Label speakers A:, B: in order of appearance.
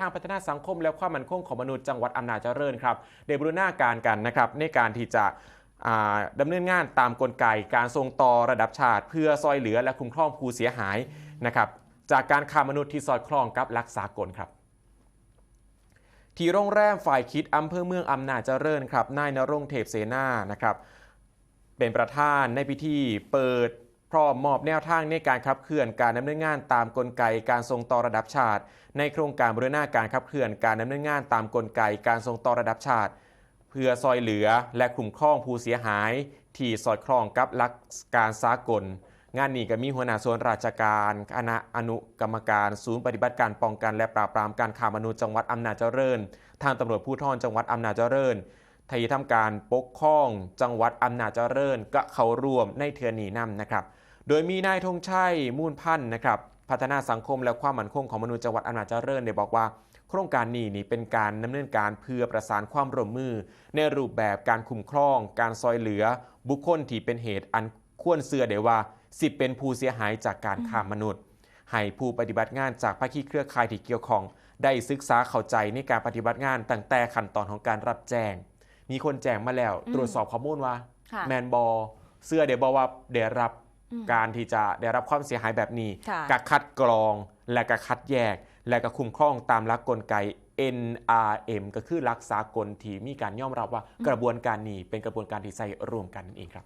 A: ทางพัฒนาสังคมและความมั่นคงของมนุษย์จังหวัดอำนาจเจริญครับได้บูรณาการกันนะครับในการที่จะดำเนินงานตามกลไกการส่งต่อระดับชาติเพื่อซอยเหลือและคุ้มครองผู้เสียหายนะครับจากการค้ามนุษย์ที่สอดคล้องกับหลักสากลครับที่โรงแรมฝ่ายคิดอำเภอเมืองอำนาจเจริญครับนายณรงค์เทพเสนานะครับเป็นประธานในพิธีเปิดพร้อมมอบแนวทางในการขับเคลื่อนการดำเนินงานตามกลไกการส่งต่อระดับชาติในโครงการบูรณาการขับเคลื่อนการดำเนินงานตามกลไกการส่งต่อระดับชาติเพื่อซอยเหลือและคุ้มครองผู้เสียหายที่สอดคล้องกับหลักการสากลงานนี้ก็มีหัวหน้าส่วนราชการคณะอนุกรรมการศูนย์ปฏิบัติการป้องกันและปราบปรามการค้ามนุษย์จังหวัดอำนาจเจริญทางตำรวจภูธรจังหวัดอำนาจเจริญที่ทำการปกครองจังหวัดอำนาจเจริญก็เข้าร่วมในเทือนี้นำนะครับโดยมีนายธงชัยมูลพันธ์นะครับพัฒนาสังคมและความมั่นคงของมนุษย์จังหวัดอำนาจเจริญได้บอกว่าโครงการนี้เป็นการดำเนินการเพื่อประสานความร่วมมือในรูปแบบการคุ้มครองการซอยเหลือบุคคลที่เป็นเหตุอันควรเชื่อได้ว่าสิเป็นผู้เสียหายจากการค้ามนุษย์ให้ผู้ปฏิบัติงานจากภาคีเครือข่ายที่เกี่ยวข้องได้ศึกษาเข้าใจในการปฏิบัติงานตั้งแต่ขั้นตอนของการรับแจ้งมีคนแจ้งมาแล้วตรวจสอบข้อมูลว่าแมนบอเสื้อเดี๋ยวบอกว่าเดี๋ยวรับการที่จะได้รับความเสียหายแบบนี้กะคัดกรองและกะคัดแยกและก็คุ้มครองตามหลักกลไก NRM ก็คือหลักสากลที่มีการยอมรับว่ากระบวนการนี้เป็นกระบวนการที่ใช้ร่วมกันนั่นเองครับ